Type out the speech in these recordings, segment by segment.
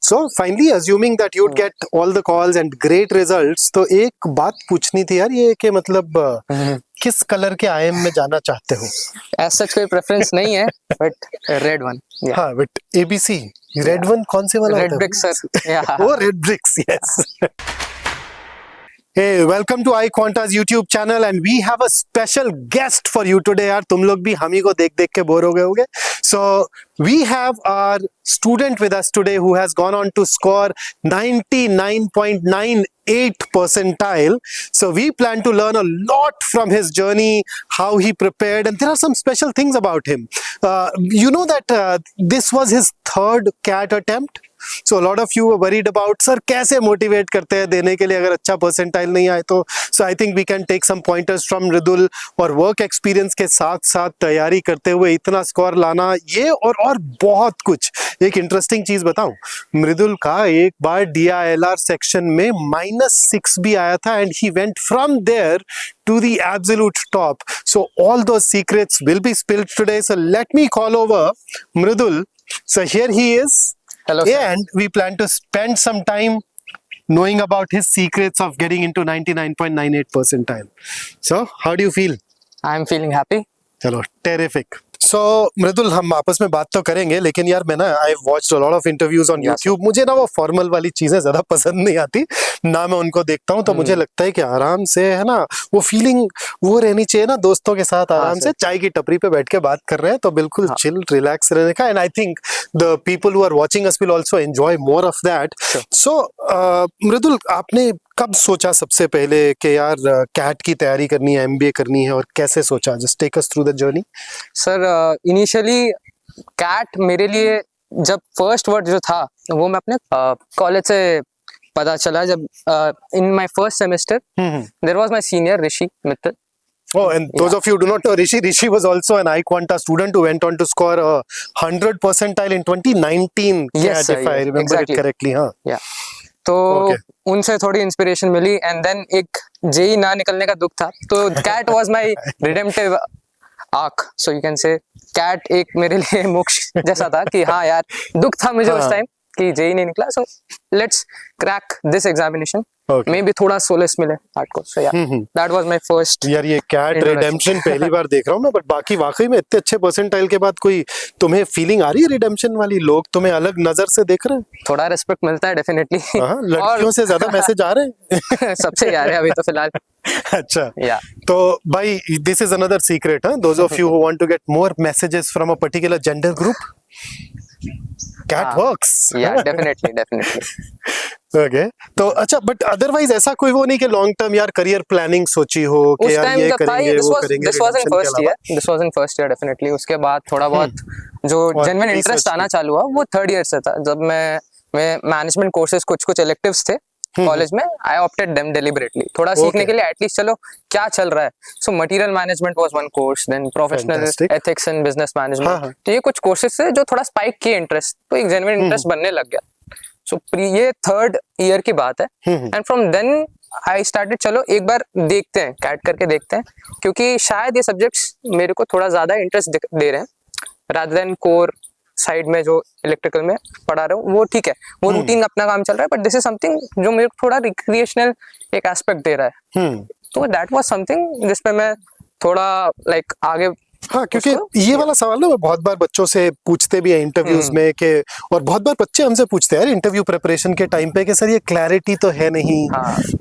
So finally, assuming that you'd get all the calls and great results, तो एक बात पूछनी थी यार, ये कि मतलब किस कलर के IIM में जाना चाहते हो? As such कोई प्रेफरेंस नहीं है, बट रेड वन। हाँ, बट ABC रेड वन कौन से वाला रेड होता है? Bricks sir. वो red bricks, yes. Hey, welcome to iQuanta's YouTube channel and we have a special guest for you today यार, तुम लोग भी हम ही को देख देख के बोर हो गए होगे। So we have our student with us today who has gone on to score 99.98 percentile. So we plan to learn a lot from his journey, how he prepared, and there are some special things about him. You know that this was his third CAT attempt. So a lot of you were worried about sir कैसे motivate करते हैं देने के लिए अगर अच्छा percentile नहीं आए तो. So I think we can take some pointers from मृदुल और work experience के साथ साथ तैयारी करते हुए इतना score लाना ये और बहुत कुछ. एक interesting चीज बताऊं, मृदुल का एक बार DILR section में -6 भी आया था and he went from there to the absolute top. So all those secrets will be spilled today. So let me call over Mridul. So here he is. Hello, sir. And we plan to spend some time knowing about his secrets of getting into 99.98 percentile. So, how do you feel? I'm feeling happy. चलो, terrific. So, मृदुल हम आपस में बात तो करेंगे लेकिन यार मैं ना I watched a lot of interviews on YouTube. मुझे ना वो फॉर्मल वाली चीजें ज्यादा पसंद नहीं आती ना, मैं उनको देखता हूँ तो मुझे लगता है कि आराम से है ना वो फीलिंग वो रहनी चाहिए ना, दोस्तों के साथ आराम से चाय की टपरी पे बैठ के बात कर रहे हैं तो बिल्कुल चिल रिलैक्स रहने का. And I think the people who are watching us will also enjoy more of that. So Mridul, आपने कब सोचा सबसे पहले कि यार कैट की तैयारी करनी है, MBA करनी है, और कैसे सोचा? Just take us through the journey. Sir initially CAT मेरे लिए जब फर्स्ट वर्ड जो था वो मैं अपने कॉलेज से पता चला जब in my first semester there was my senior Rishi Mittal. Oh, and those of you who do not know, Rishi was also an iQuanta student who went on to score 100 percentile in 2019. Yes, sir, if I remember it correctly. हाँ. Yeah. तो उनसे थोड़ी inspiration मिली and then एक JEE ना निकलने का दुख था तो CAT was my redemptive arc. So you can say CAT एक मेरे लिए मोक्ष जैसा था कि हाँ यार दुख था मुझे उस टाइम कि जेई नहीं निकला. So let's crack this examination, may be थोड़ा सोलेस मिले आर्ट को. सो या दैट वाज माय फर्स्ट. यार ये कैट रिडेम्पशन पहली बार देख रहा हूँ मैं, बट बाकी वाकई में इतने अच्छे परसेंटाइल के बाद कोई तुम्हें फीलिंग आ रही है रिडेम्पशन वाली? लोग तुम्हें अलग नजर से देख रहे हैं? थोड़ा रिस्पेक्ट मिलता है डेफिनेटली. लड़कियों से ज्यादा मैसेज आ रहे हैं. सबसे आ रहे हैं अभी तो फिलहाल. अच्छा, तो भाई this is another secret. Those of you who want to get more messages from a particular gender group, CAT works. Yeah definitely. Okay, तो अच्छा, बट अदरवाइज ऐसा कोई वो नहीं कि लॉन्ग टर्म यार करियर प्लानिंग सोची हो कि यार ये करेंगे वो करेंगे? This was in first year definitely. उसके बाद थोड़ा बहुत जो जेन्युइन इंटरेस्ट आना चालू हुआ वो थर्ड ईयर से था जब मैं मैनेजमेंट कोर्सेज कुछ इलेक्टिव्स थे कॉलेज में. आई ऑप्टेड देम डेलिबरेटली थोड़ा सीखने के लिए, एटलीस्ट चलो क्या चल रहा है. So material management was one course, then professional ethics and business management. तो ये कुछ कोर्सेज थे जो थोड़ा स्पाइक किए इंटरेस्ट, तो एक जेन्युइन इंटरेस्ट बनने लग गया. सो ये थर्ड ईयर की बात है and from then I started चलो एक बार देखते हैं, कैट करके देखते हैं, क्योंकि शायद ये सब्जेक्ट्स मेरे को थोड़ा ज्यादा इंटरेस्ट दे रहे हैं रादर देन कोर साइड में जो इलेक्ट्रिकल में पढ़ा रहे हो. वो ठीक है, वो रूटीन अपना काम चल रहा है, बट दिस इज समथिंग जो मेरे को थोड़ा रिक्रिएशनल एक एस्पेक्ट दे रहा है. तो दैट वाज समथिंग जिसपे मैं थोड़ा लाइक आगे. हाँ, क्योंकि ये वाला सवाल ना मैं बहुत बार बच्चों से पूछते भी है इंटरव्यूज में के, और बहुत बार बच्चे हमसे पूछते हैं इंटरव्यू प्रिपरेशन के टाइम पे कि सर ये क्लैरिटी तो है नहीं,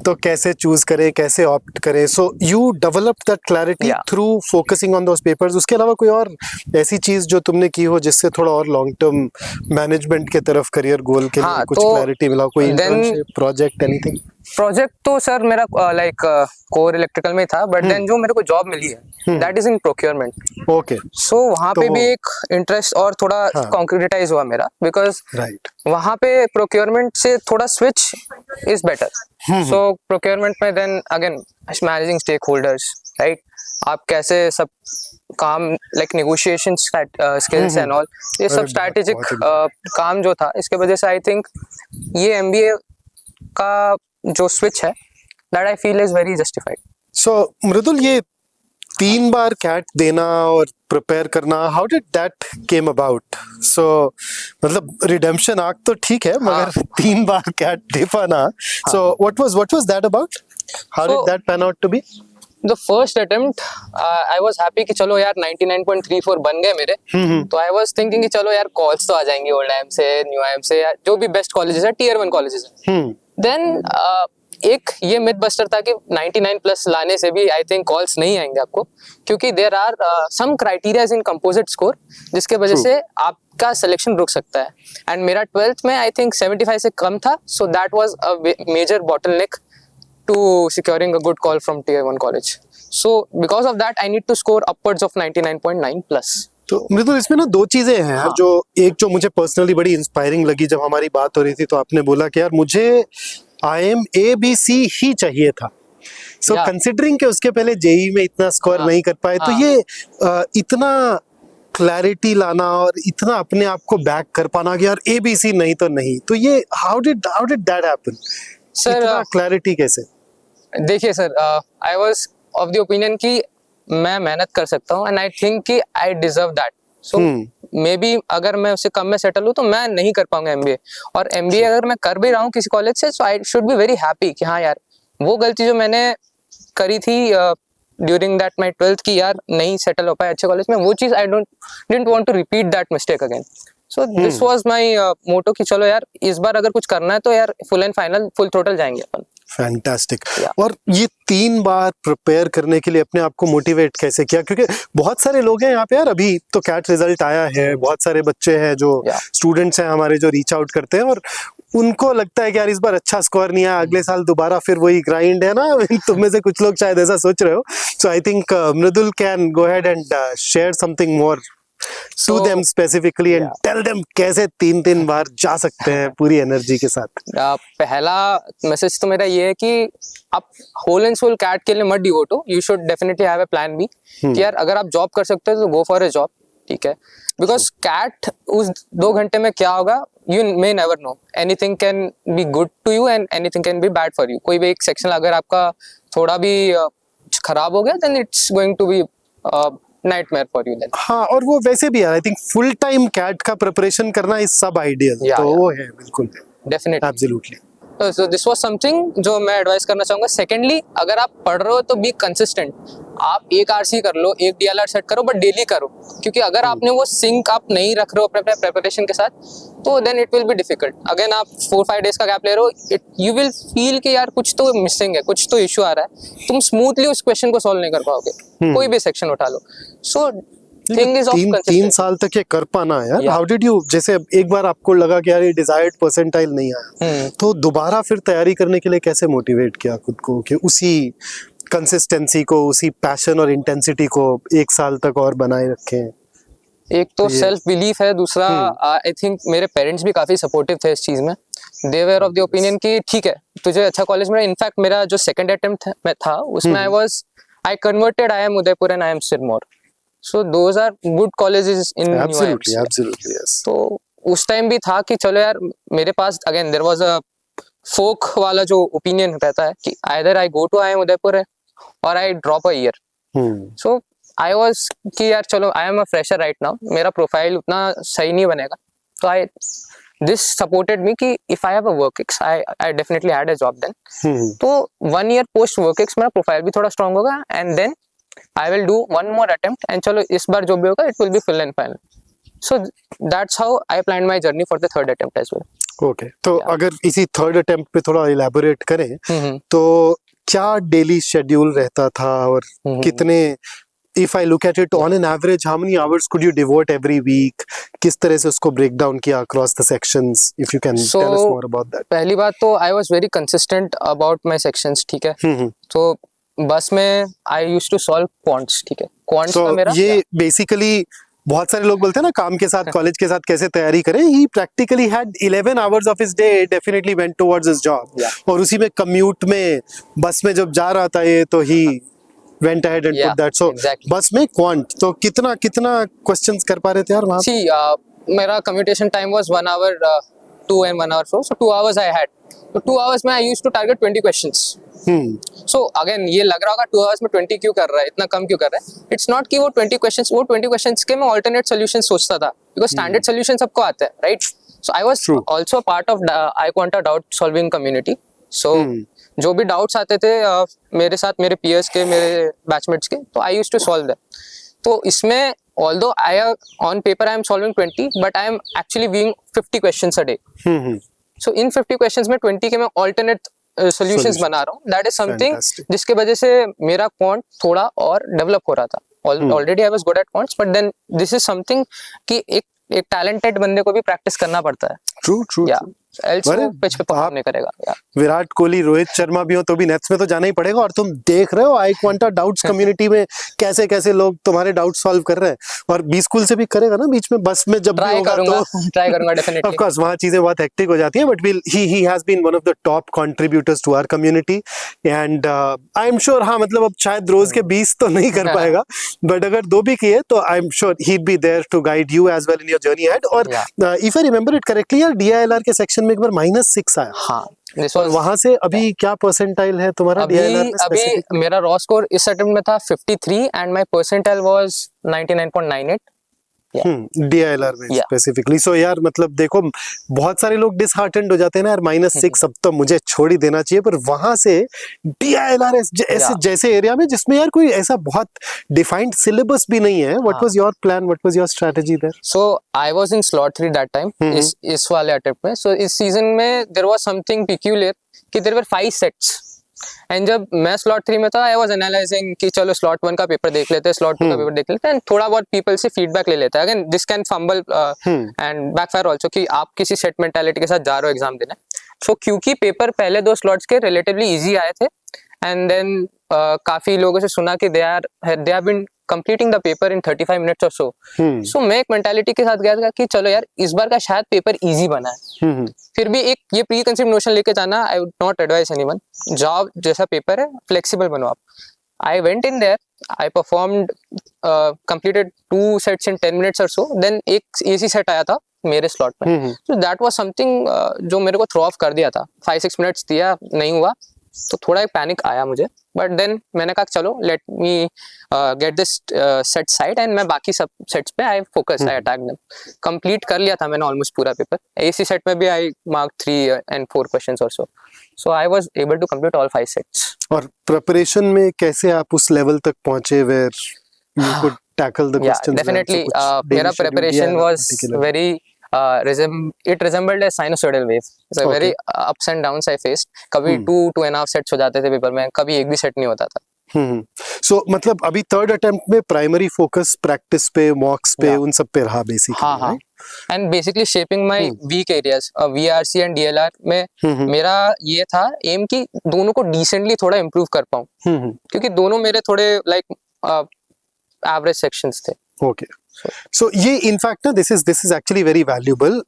तो कैसे चूज करें, कैसे ऑप्ट करें. So you develop that clarity through focusing on those papers. उसके अलावा कोई और ऐसी चीज जो तुमने की हो जिससे थोड़ा और लॉन्ग टर्म मैनेजमेंट के तरफ करियर गोल के लिए कुछ क्लैरिटी मिला? कोई इंटर्नशिप, प्रोजेक्ट, एनीथिंग? प्रोजेक्ट तो सर मेरा लाइक कोर इलेक्ट्रिकल में था, बट देन जो मेरे को जॉब मिली है that is in procurement. Okay, so वहाँ पे भी एक इंटरेस्ट और थोड़ा कॉन्क्रीटाइज हुआ मेरा, बिकॉज वहाँ पे प्रोक्योरमेंट से थोड़ा switch is better. So procurement में then again managing stakeholders, right, आप कैसे सब काम like negotiation skills and all, ये सब स्ट्रैटेजिक काम जो था, इसके वजह से आई थिंक ये MBA का जो स्विच है that I feel is very justified. So Mridul, ये तीन बार कैट देना और प्रिपेयर करना, how did that came about? So मतलब रिडेम्पशन आर्क तो ठीक है, मगर तीन बार कैट दे पाना, so what was that about? How did that pan out to be? The first attempt I was happy कि चलो यार 99.34 बन गए मेरे। तो आई वाज थिंकिंग कि चलो यार कॉल्स तो आ जाएंगे ओल्ड आईएम से, न्यू आईएम से, जो भी बेस्ट कॉलेजेस है, टियर 1 कॉलेजेस है। देन एक ये मिथ बस्टर था कि 99 प्लस लाने से भी आई थिंक कॉल्स नहीं आएंगे आपको, क्योंकि there are some criterias in composite score जिसके वजह से आपका सिलेक्शन रुक सकता है। एंड मेरा 12th में आई थिंक 75 से कम था, so that was a major bottleneck to securing a good call from tier 1 college. So because of that I need to score upwards of 99.9 plus. तो मृदुल, इसमें ना दो चीजें हैं यार, जो एक जो मुझे पर्सनली बड़ी इंस्पायरिंग लगी जब हमारी बात हो रही थी, तो आपने बोला कि यार मुझे IIM ABC ही चाहिए था। सो कंसिडरिंग कि उसके पहले जेई में इतना स्कोर नहीं कर पाए, तो ये इतना क्लैरिटी लाना और इतना अपने आप को बैक कर पाना कि यार ABC नहीं तो नहीं, तो ये how did that happen? Sir clarity कैसे? देखिए sir, I was of the opinion कि मैं मेहनत कर सकता हूँ एंड आई थिंक कि I deserve that. So may be अगर मैं उससे कम में सेटल हूँ तो मैं नहीं कर पाऊंगा एमबीए, और एमबीए अगर मैं कर भी रहा हूँ किसी कॉलेज से, so I should be very happy कि हाँ यार वो गलती जो मैंने करी थी ड्यूरिंग दैट माई 12th की यार नहीं सेटल हो पाए अच्छे कॉलेज में, वो चीज I didn't want to repeat that mistake again. So this was my motto कि चलो यार इस बार अगर कुछ करना है तो यार full and final full throttle जाएंगे अपन। फैंटास्टिक। और ये तीन बार प्रिपेयर करने के लिए अपने आप को मोटिवेट कैसे किया? क्योंकि बहुत सारे लोग हैं यहाँ पे यार, अभी तो कैट रिजल्ट आया है, बहुत सारे बच्चे हैं जो स्टूडेंट्स हैं हमारे जो रीच आउट करते हैं, और उनको लगता है कि यार इस बार अच्छा स्कोर नहीं आया, अगले साल दोबारा फिर वही ग्राइंड है ना। तुम में से कुछ लोग शायद ऐसा सोच रहे हो। So I think Mridul can go ahead and share something more to them specifically and tell them कैसे तीन बार जा सकते हैं पूरी एनर्जी के साथ। पहला मैसेज तो मेरा ये है कि आप होल एंड सोल कैट के लिए मत डिवोट हो, you should definitely have a plan B कि यार अगर आप जॉब कर सकते हो तो गो फॉर अ जॉब, ठीक है? बिकॉज कैट उस 2 घंटे में क्या होगा you may never know, anything can be good to you and anything can be bad for you. कोई भी एक सेक्शन अगर आपका थोड़ा भी खराब हो गया then it's going to be nightmare for you then. हाँ, और वो वैसे भी यार I think full time CAT का प्रिपरेशन करना इज सब आइडियल, तो वो है बिल्कुल definitely absolutely. So this was something जो मैं एडवाइस करना चाहूंगा। सेकेंडली, अगर आप पढ़ रहे हो तो बी कंसिस्टेंट। आप एक आरसी कर लो, एक डीएलआर सेट करो, बट डेली करो, क्योंकि अगर आपने वो सिंक आप नहीं रख रहे हो अपने प्रिपरेशन के साथ तो then it will be difficult. Again आप 4-5 डेज का गैप ले रहे हो, यू विल फील कि यार कुछ तो मिसिंग है, कुछ तो इशू आ रहा है, तुम स्मूथली उस क्वेश्चन को सॉल्व नहीं कर पाओगे। कोई भी सेक्शन उठा लो। सो थिंग इज ऑफ 3 साल तक ये कर पाना है यार। हाउ डिड यू, जैसे एक बार आपको लगा कि यार ये डिजायर्ड परसेंटाइल नहीं आया, तो दोबारा फिर तैयारी करने के लिए कैसे मोटिवेट किया खुद को कि उसी कंसिस्टेंसी को, उसी पैशन और इंटेंसिटी को 1 साल तक और बनाए रखें? एक तो सेल्फ बिलीफ है, दूसरा आई थिंक मेरे पेरेंट्स भी काफी सपोर्टिव थे इस चीज में। दे वर ऑफ द ओपिनियन कि ठीक है तुझे अच्छा कॉलेज में। इनफैक्ट मेरा जो सेकंड अटेम्प्ट में था उसमें I converted IIM Udaipur and IIM Sirmaur. So those are good colleges in absolutely, absolutely, yes. तो उस टाइम भी था कि चलो यार मेरे पास अगेन देयर वाज अ फोक वाला जो ओपिनियन रहता है कि either I go to IIM Udaipur और I drop a year. So I was कि यार चलो I am a fresher right now, मेरा प्रोफाइल उतना सही नहीं बनेगा, तो this supported me कि if I have a work-ex, I definitely had a job then. तो 1 year post work-ex मेरा प्रोफाइल भी थोड़ा स्ट्रॉन्ग होगा and then I will do one more attempt and चलो इस बार जो भी होगा it will be full and final. So that's how I planned my journey for the third attempt as well. Okay, तो अगर इसी थर्ड अटेम्प्ट पे थोड़ा इलैबोरेट करें तो क्या डेली शेड्यूल रहता था और कितने, if I look at it on an average, how many hours could you devote every week? किस तरह से उसको break down किया across the sections? If you can tell us more about that. पहली बात तो I was very consistent about my sections, ठीक है? तो बस में I used to solve quants, ठीक है? क्वांट्स का मेरा ये बेसिकली बहुत सारे लोग बोलते हैं ना काम के साथ कॉलेज के साथ कैसे तैयारी करें। He practically had 11 hours of his day definitely went towards his job, और उसी में कम्यूट में बस में जब जा रहा था ये तो he went ahead and put that. So बस में क्वांट तो कितना क्वेश्चंस कर पा रहे थे यार वहां? सी मेरा commutation time was 1 hour 2 and 1 hour 4, so 2 hours I had. So 2 hours में I used to target 20 questions. So again ये लग रहा होगा 2 आवर्स में 20 क्यों कर रहा है, इतना कम क्यों कर रहा है. इट्स नॉट कि वो 20 क्वेश्चंस के मैं ऑल्टरनेट सोल्यूशन सोचता था, बिकॉज स्टैंडर्ड सोल्यूशन सबको आता है, right. So I was also part of iQuanta doubt solving community. So जो भी डाउट्स आते थे मेरे साथ, मेरे पीयर्स के, मेरे बैचमेट्स के, तो I used to solve them. तो इसमें although on paper I am solving 20, but I am actually viewing 50 questions a day. So in 50 questions में 20 के मैं alternate solutions बना रहा हूँ. That is something जिसके वजह से मेरा quant थोड़ा और develop हो रहा था. Already I was good at quants, but then this is something कि एक talented बंदे को भी practice करना पड़ता है. True. Yeah. else वो पिच पे परफॉर्म नहीं करेगा. विराट कोहली, रोहित शर्मा भी हो तो भी नेट्स में तो जाना ही पड़ेगा. और तुम देख रहे हो आई क्वांटा डाउट्स कम्युनिटी में कैसे कैसे लोग तुम्हारे डाउट सॉल्व कर रहे हैं. और बी स्कूल से भी करेगा ना बीच में, बस में जब भी होगा तो ट्राई करूंगा डेफिनेटली. ऑफ कोर्स वहां चीजें बहुत हेक्टिक हो जाती है, but he has been one of the top contributors to our community. And I am sure, हाँ मतलब अब शायद रोज के 20 तो नहीं कर पाएगा, बट अगर 2 भी किए तो I am sure he be there to guide you as well in your journey ahead. और if I remember it correctly यार, DILR के सेक्शन में एक बार -6 आया. हाँ, और वहां से अभी क्या परसेंटाइल है तुम्हारा DILR में? अभी मेरा रॉ स्कोर इस अटेम्प्ट में था 53 and my percentile was 99.98. DILR में स्पेसिफिकली. सो यार मतलब देखो, बहुत सारे लोग डिसहार्टेंड हो जाते हैं ना यार, -6 अब तो मुझे छोड़ ही देना चाहिए. पर वहां से DILR ऐसे जैसे एरिया में जिसमें यार कोई ऐसा बहुत डिफाइंड सिलेबस भी नहीं है. What was your plan, what was your strategy there? So I was in slot 3 that time, इस वाले अटेम्प्ट में. सो इस सीजन में देयर वाज समथिंग पिक्यूलियर कि देयर वर 5 सेट्स. एंड जब मैं स्लॉट 3 में था, आई वाज एनालाइजिंग कि चलो स्लॉट 1 का पेपर देख लेते हैं, स्लॉट 2 का पेपर देख लेते हैं, एंड थोड़ा बहुत पीपल से फीडबैक ले लेते हैं. Again this can fumble and backfire also कि आप किसी सेट मेंटालिटी के साथ जा रहे हो एग्जाम देने. सो क्योंकि पेपर पहले 2 स्लॉट्स के रिलेटिवली इजी आए थे, एंड देन काफी लोगों से सुना कि they have been completing the paper in 35 minutes or so. So मैं एक मेंटालिटी के साथ गया था कि चलो यार इस बार का शायद पेपर इजी बना है. फिर भी एक ये प्री कंसीव्ड नोशन लेके जाना, I would not advice anyone. जाओ, जैसा पेपर है फ्लेक्सिबल बनो आप. I went in there, I performed, completed 2 sets in 10 minutes or so. Then एक easy set आया था मेरे स्लॉट में. So that was something जो मेरे को थ्रो ऑफ कर दिया था. 5-6 मिनट्स दिया, नहीं हुआ तो थोड़ा एक पैनिक आया मुझे. बट देन मैंने कहा चलो let me get this set side, and मैं बाकी सब सेट्स पे I focus, I attack them. Complete कर लिया था मैंने ऑलमोस्ट पूरा पेपर. एसी सेट में भी आई मार्क 3 and 4 क्वेश्चंस और so. So I was able to complete all 5 sets. और प्रिपरेशन में कैसे आप उस लेवल तक पहुंचे where you could tackle the questions? Definitely मेरा preparation was very it resembled a sinusoidal wave. So very ups and downs I faced. कभी 2.5 sets हो जाते थे पेपर में, कभी एक भी सेट नहीं होता था. So मतलब अभी 3rd अटेम्प्ट में प्राइमरी फोकस प्रैक्टिस पे, मॉक्स पे, उन सब पे रहा बेसिकली. हाँ. And basically shaping my weak areas, VRC and DLR में मेरा ये था एम कि दोनों को डिसेंटली थोड़ा इम्प्रूव कर पाऊं, क्योंकि दोनों मेरे थोड़े लाइक एवरेज सेक्शंस थे. ओके. सो ये इनफैक्ट ना this is actually very valuable.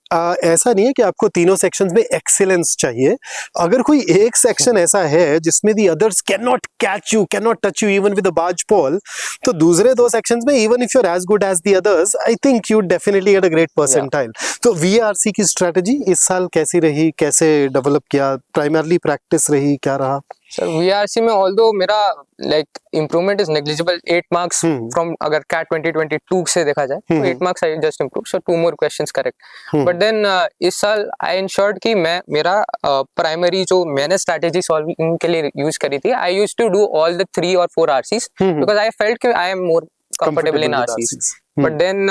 ऐसा नहीं है कि आपको तीनों सेक्शंस में एक्सीलेंस चाहिए. अगर कोई एक सेक्शन ऐसा है जिसमें the others can not catch you, can not touch you even with a barge pole, तो दूसरे 2 सेक्शंस में even if you are as good as the others, I think you definitely get a great percentile. तो VRC की strategy इस साल कैसी रही, कैसे डेवलप किया? प्राइमरली प्रैक्टिस रही, क्या रहा? सर VRC में ऑल्दो मेरा like improvement is negligible. 8 marks from, अगर CAT 2022 से देखा जाए तो 8 marks I just improve. So 2 more questions correct. But then इस साल आई इंश्योर्ड कि मैं मेरा प्राइमरी जो मैंने स्ट्रेटेजी सॉल्विंग के लिए यूज करी थी, I used to do all the 3 or 4 RCs because I felt कि I am more comfortable in RCs. But then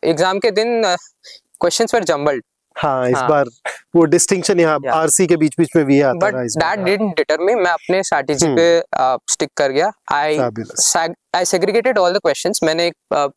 exam के दिन क्वेश्चंस वर जम्बल्ड. हाँ, इस बार वो डिस्टिंक्शन यहाँ RC के बीच में भी आता रहा. बट दैट डिडंट डिटर मी. मैं अपने स्ट्रेटजी पे स्टिक कर गया. आई सेग्रीगेटेड ऑल द क्वेश्चंस. मैंने एक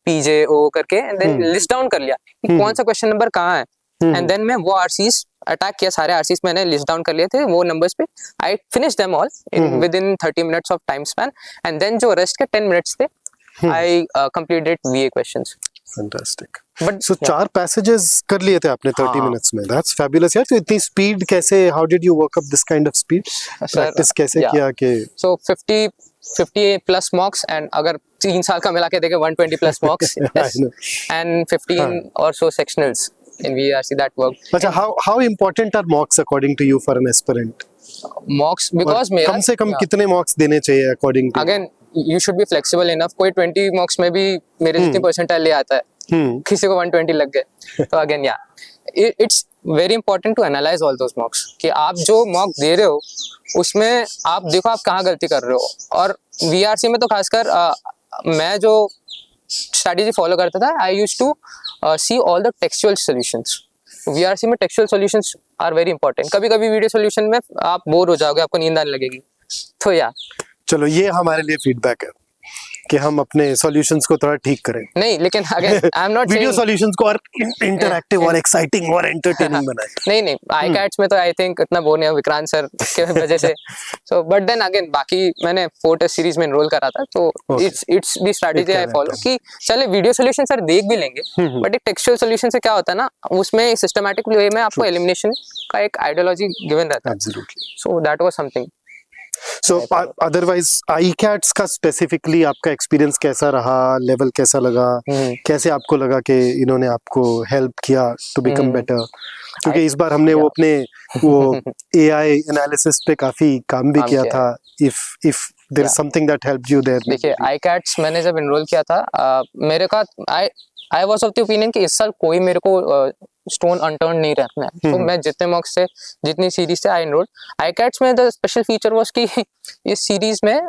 PJO करके एंड देन लिस्ट डाउन कर लिया कि कौन सा क्वेश्चन नंबर कहाँ है, एंड देन मैं वो RCs अटैक किया. सारे RCs मैंने लिस्ट डाउन कर लिए थे वो नंबर्स पे. I finish them all within 30 minutes of time span, and then जो रेस्ट के 10 मिनट्स थे I completed VA questions. Fantastic. But so 4 passages कर लिए थे आपने 30 मिनट्स में. दैट्स फैबुलस यार. तो इतनी स्पीड कैसे, how did you work up this kind of speed? Practice कैसे किया? कि सो 50 प्लस मॉक्स, एंड अगर 3 साल का मिला के देखे 120 प्लस मॉक्स, एंड 15 और सो सेक्शनल्स. in VRC that worked. अच्छा, how important are mocks according to you for an aspirant? Mocks because और मेरा कम से कम कितने mocks देने चाहिए according to you? Again you should be flexible enough. कोई 20 मॉक्स में भी मेरे जितनी परसेंटाइल ले आता है, किसी को 120 लग गए. तो again yeah it's very important to analyse all those mocks कि आप जो मॉक दे रहे हो उसमें आप देखो आप कहाँ गलती कर रहे हो. और VRC में तो खासकर मैं जो स्ट्रैटेजी फॉलो करता था, I used to see all the textual solutions. VRC में textual solutions are very important. कभी कभी वीडियो सॉल्यूशन में आप बोर हो जाओगे, आपको नींद आने लगेगी. तो या चलो, ये हमारे लिए फीडबैक है कि हम अपने सॉल्यूशंस को थोड़ा ठीक करें. नहीं, लेकिन again I am not video solutions को और इंटरैक्टिव और एक्साइटिंग और एंटरटेनिंग बनाए. नहीं आई कैट्स में तो आई थिंक इतना बोर नहीं है विक्रांत सर के वजह से. सो बट देन अगेन बाकी मैंने 4 टेस्ट सीरीज में एनरोल करा था, तो it's the strategy I follow कि चले वीडियो सॉल्यूशन सर देख भी लेंगे, बट एक टेक्सचुअल सॉल्यूशन से क्या होता है ना, उसमें सिस्टमैटिक वे में आपको एलिमिनेशन का एक आइडियोलॉजी गिवन रहता है. सो that was something. So otherwise ICATS का स्पेसिफिकली आपका एक्सपीरियंस कैसा रहा, लेवल कैसा लगा, कैसे आपको लगा कि इन्होंने आपको हेल्प किया टू बिकम बेटर? क्योंकि इस बार हमने वो अपने वो AI एनालिसिस पे काफी काम भी किया था. if there is something that helped you there. देखिए ICATS मैंने जब एनरोल किया था, मेरे का I was of the opinion कि इस साल कोई मेरे को स्टोन अनटर्न नहीं रखना है. तो मैं जितने मॉक्स से जितनी सीरीज से आई एनरोल्ड. ICATS में द स्पेशल फीचर वाज कि इस सीरीज में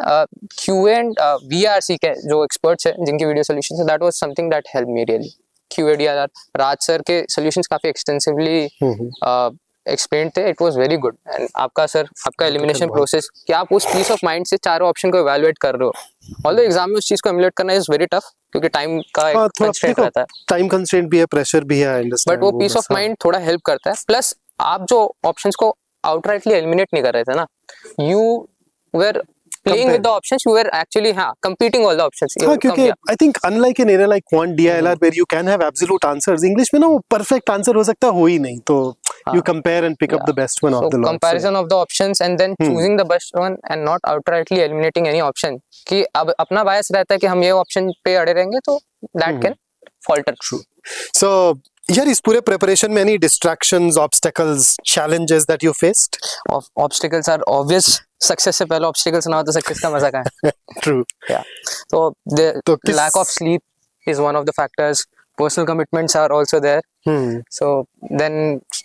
QA एंड VRC के जो एक्सपर्ट्स हैं जिनकी वीडियो सॉल्यूशंस है, that was something that help me really. QADR Raj sir के सॉल्यूशंस काफी एक्सटेंसिवली एक्सप्लेन थे. It was very good. And आपका सर आपका एलिमिनेशन प्रोसेस कि आप उस पीस ऑफ माइंड से चारों ऑप्शन को इवैल्यूएट कर रहे हो. ऑल्दो एग्जाम में उस चीज को एमुलेट करना इज वेरी टफ क्योंकि टाइम का एक कंस्ट्रेंट रहता है. टाइम कंस्ट्रेंट भी है, प्रेशर भी है, आई अंडरस्टैंड. बट वो पीस ऑफ माइंड थोड़ा हेल्प करता है. प्लस आप जो ऑप्शंस को आउटराइटली एलिमिनेट नहीं कर रहे थे ना, you were playing with the options, you were actually competing all the options. हाँ, क्योंकि I think unlike an area like quant DILR where you can have absolute answers, English में ना वो perfect answer हो सकता हो ही नहीं. तो you compare and pick up the best one of the lot. Comparison of the options and then choosing the best one and not outrightly eliminating any option. कि अब अपना bias रहता है कि हम ये option पे अड़े रहेंगे तो that can falter. True. So यार, इस पूरे प्रिपरेशन में any distractions, obstacles, challenges that you faced? Obstacles are obvious. Success से पहले ऑब्स्टिकल्स ना हो तो सक्सेस का मजा कहाँ है. True. Yeah. So the lack of sleep is one of the factors. Personal commitments are also there. So then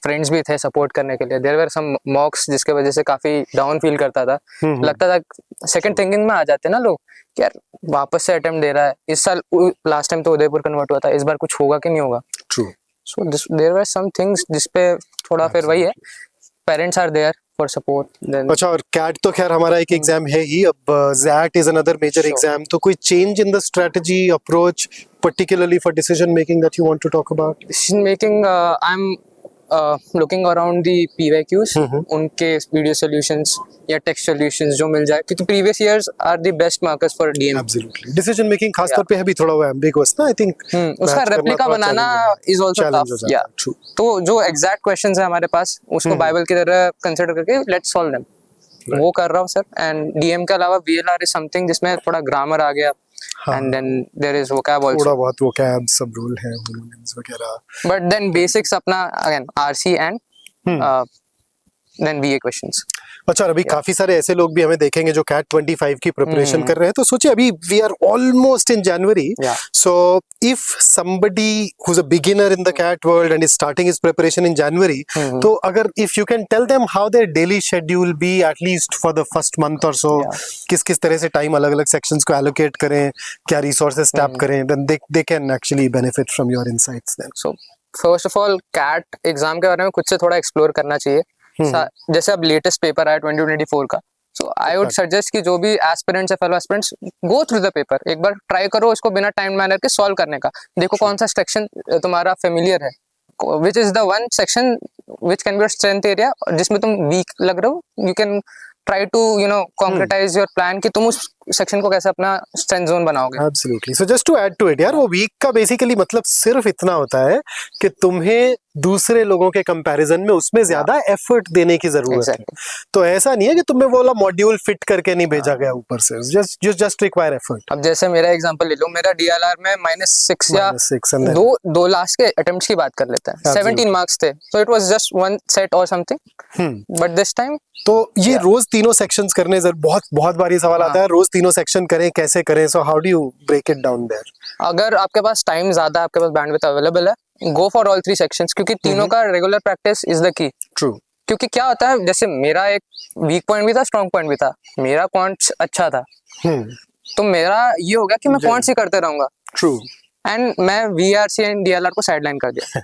friends भी थे सपोर्ट करने के लिए. There were some mocks जिसके वजह से काफी डाउन फील करता था. लगता था सेकंड थिंकिंग में आ जाते ना लोग कि यार वापस से अटेम्प्ट दे रहा है. इस साल लास्ट टाइम तो उदयपुर कन्वर्ट हुआ था, इस बार कुछ होगा कि नहीं होगा. True. So there were some things जिसपे थोड़ा फिर वही है. Parents are there for support. Then अच्छा, और कैट तो खैर हमारा एक एग्जाम है ही. अब ज़ैट इज अनदर मेजर एग्जाम. तो कोई change in the strategy approach particularly for decision making that you want to talk about? decision making, I'm looking around the PYQs, उनके video solutions या text solutions जो मिल जाए, क्योंकि previous years are the best markers for DM. Absolutely. Decision making खास तौर पे है भी थोड़ा वो ambiguous ना, I think. उसका replica banana is also tough. Yeah. True. तो जो exact questions है हमारे पास, उसको बाइबल की तरह consider करके let's solve them. वो कर रहा हूँ सर. एंड डीएम के अलावा VLR इज समथिंग जिसमें थोड़ा ग्रामर आ गया. And then there is vocab also. थोड़ा बहुत वोकैब, सब रूल है, होमोनिम्स वगैरह. बट देन बेसिक्स अपना again RC and then VA questions. अच्छा, अभी काफी सारे ऐसे लोग भी हमें देखेंगे जो कैट 25 की प्रिपरेशन कर रहे हैं. तो सोचिए अभी we are almost in January. So if somebody who is a beginner in the CAT world and is starting his preparation in January, तो अगर if you can tell them how their daily schedule be at least for the first month और so, किस किस तरह से time अलग अलग sections को एलोकेट करें, क्या रिसोर्सेज टैप करें, then they can actually benefit from your insights. Then so first of all CAT exam के बारे में खुद से थोड़ा एक्सप्लोर करना चाहिए. जैसे अब लेटेस्ट पेपर आया 2024 का, सो आई वुड सजेस्ट कि जो भी एस्पिरेंट्स है, fellow aspirants, go through the paper. एक बार ट्राई करो उसको बिना टाइम मैनर के सॉल्व करने का. देखो कौन सा सेक्शन तुम्हारा फेमिलियर है, which is the one section which can be your strength area, जिसमें तुम वीक लग रहे हो. You can try to concretize your plan कि तुम उस सेक्शन को कैसे अपना स्ट्रेंथ जोन बनाओगे. Absolutely. So just to add to it यार, वो वीक का बेसिकली मतलब सिर्फ इतना होता है कि तुम्हें दूसरे लोगों के कंपैरिजन में उसमें ज्यादा एफर्ट देने की जरूरत है। तो ऐसा नहीं है कि तुम्हें वो वाला मॉड्यूल फिट करके नहीं भेजा गया ऊपर से, जस्ट रिक्वायर एफर्ट। अब जैसे मेरा एग्जांपल ले लो, मेरा डीएलआर में -6 या -6 दो लास्ट के अटेम्प्ट्स की बात कर लेते हैं, 17 मार्क्स थे, so it was just one set or something, but this time तो ये रोज तीनों सेक्शंस करने बहुत बारी सवाल आता है, रोज तीनों सेक्शन करें कैसे करें, so how do you break it down there? अगर आपके पास टाइम ज्यादा है, आपके पास बैंडविड्थ अवेलेबल है, गो फॉर ऑल 3 सेक्शंस, क्योंकि तीनों का regular practice is the key. True. क्योंकि क्या होता है, जैसे मेरा एक वीक पॉइंट भी था, स्ट्रॉन्ग पॉइंट भी था, मेरा क्वांट्स अच्छा था, तो मेरा ये हो गया कि मैं क्वांट्स ही करते रहूंगा। ट्रू। एंड मैं वीआरसी एंड डीएलआर को साइडलाइन कर दिया।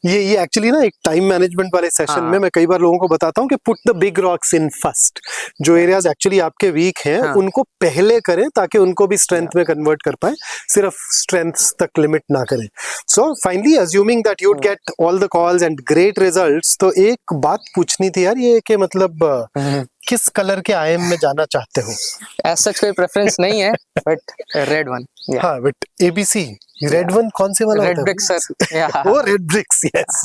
ये एक्चुअली ना एक टाइम मैनेजमेंट वाले सेशन में मैं कई बार लोगों को बताता हूँ कि put the big rocks in first. जो एरियाज एक्चुअली आपके वीक हैं उनको पहले करें ताकि उनको भी स्ट्रेंथ में कन्वर्ट कर पाए, सिर्फ स्ट्रेंथ तक लिमिट ना करें। So finally assuming that you would get all the calls and great results, तो एक बात पूछनी थी यार, ये कि मतलब किस कलर के आईएम में जाना चाहते हो? एज सच कोई प्रेफरेंस नहीं है, बट रेड वन। हाँ, बट एबीसी रेड वन कौन से वाला रेड ब्रिक्स सर। वो red bricks, yes.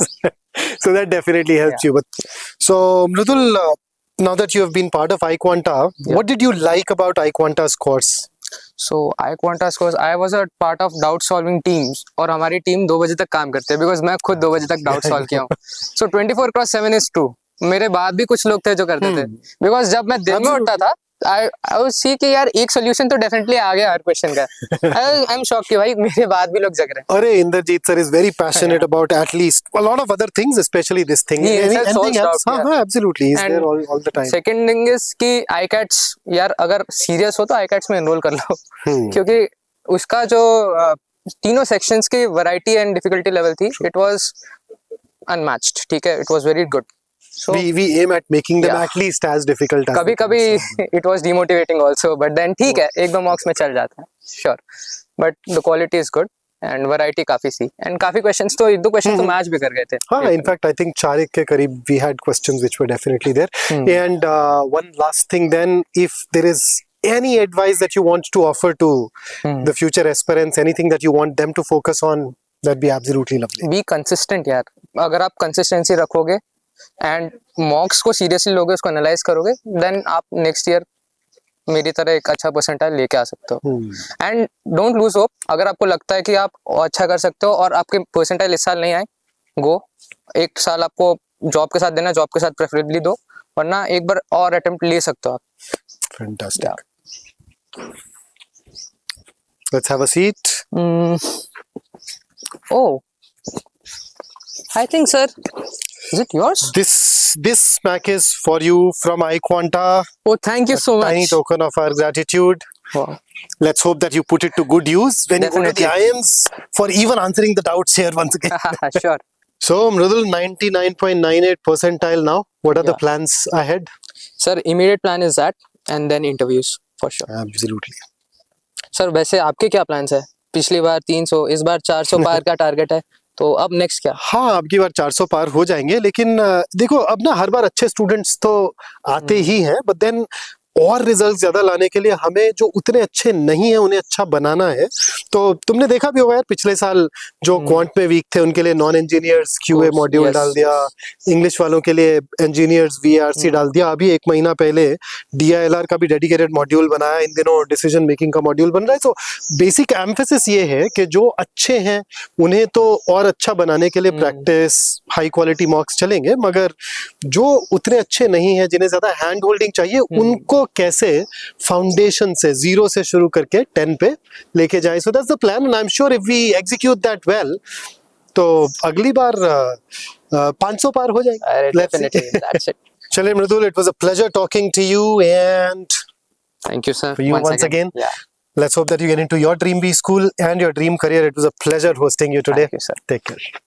So that definitely helps you. But so Mridul, now that you have been part of iQuanta, what did you like about iQuanta's course? So iQuanta's course, I was a part of doubt solving teams, और हमारी team 2 बजे तक काम करते हैं, because मैं खुद 2 बजे तक डाउट सॉल्व किया हूँ। So 24/7 is true। मेरे बाद भी कुछ लोग थे जो करते थे, बिकॉज जब मैं दिन में उठता था I would see कि यार एक सोल्यूशन तो डेफिनेटली आ गया हर क्वेश्चन का। आई एम शॉक कि भाई मेरे बाद भी लोग जग रहे हैं। अरे Indrajit sir is very passionate about at least a lot of other things, especially this thing. Anything else? हाँ, absolutely. He's there all the time. Second thing is कि iCats, यार अगर सीरियस हो तो iCats में एनरोल कर लो, क्योंकि उसका जो तीनों सेक्शंस की वैरायटी एंड डिफिकल्टी लेवल थी, इट वाज अनमैच्ड। ठीक है, it was very good. So we aim at making them at least as difficult as कभी it was demotivating also, but then ठीक है, 1-2 marks में चल जाता है, sure, but the quality is good and variety काफी सी, and काफी questions तो 1-2 questions तो मैच भी कर गए थे। हाँ, in fact I think 4 के करीब we had questions which were definitely there. And one last thing then, if there is any advice that you want to offer to the future aspirants, anything that you want them to focus on, that'd be absolutely lovely. Be consistent यार, अगर आप consistency रखोगे and मॉक्स को seriously लोगे, उसको analyse करोगे, then आप next year मेरी तरह एक अच्छा परसेंटाइल लेके आ सकते हो। And don't lose hope. अगर आपको लगता है कि आप अच्छा कर सकते हो और आपके परसेंटाइल इस साल नहीं आए, गो, एक साल आपको जॉब के साथ देना, जॉब के साथ प्रेफरेबली दो, वरना एक बार और अटेम्प्ट ले सकते हो आप। Fantastic. Let's have a seat. Oh, I think sir, is it yours? This smack is for you from iQuanta. Oh, thank you so much. Tiny token of our gratitude. Wow. Let's hope that you put it to good use when Definitely. you go to the IIMs, for even answering the doubts here once again. Sure. So Mridul, 99.98 percentile now. What are the plans ahead? Sir, immediate plan is that, and then interviews for sure. Absolutely. Sir, वैसे आपके क्या plans है? पिछली बार 300, इस बार 400 पार का target है, तो अब नेक्स्ट क्या? हाँ, अब की बार 400 पार हो जाएंगे, लेकिन देखो अब ना हर बार अच्छे स्टूडेंट्स तो आते ही हैं, बट देन और रिजल्ट ज्यादा लाने के लिए हमें जो उतने अच्छे नहीं है उन्हें अच्छा बनाना है। तो तुमने देखा भी होगा यार, पिछले साल जो क्वांट में वीक थे उनके लिए नॉन इंजीनियर्स क्यूए मॉड्यूल डाल दिया, इंग्लिश वालों के लिए इंजीनियर्स वीआरसी डाल दिया, अभी 1 महीना पहले डीआईएलआर का भी डेडिकेटेड मॉड्यूल बनाया, इन दिनों डिसीजन मेकिंग का मॉड्यूल बन रहा है। तो बेसिक एम्फेसिस ये है कि जो अच्छे हैं उन्हें तो और अच्छा बनाने के लिए प्रैक्टिस, हाई क्वालिटी मॉक्स चलेंगे, मगर जो उतने अच्छे नहीं है, जिन्हें ज्यादा हैंड होल्डिंग चाहिए, उनको कैसे फाउंडेशन से 0 से शुरू करके 10 पे लेके जाए। So that's the plan and I am sure if we execute that well, तो अगली बार 500 पार हो जाएंगे। Definitely, that's it. चलिए Mridul, it was a pleasure talking to you and Thank you, sir. for you once again. Yeah. Let's hope that you get into your dream B school and your dream career. It was a pleasure hosting you today. Thank you, sir. Take care.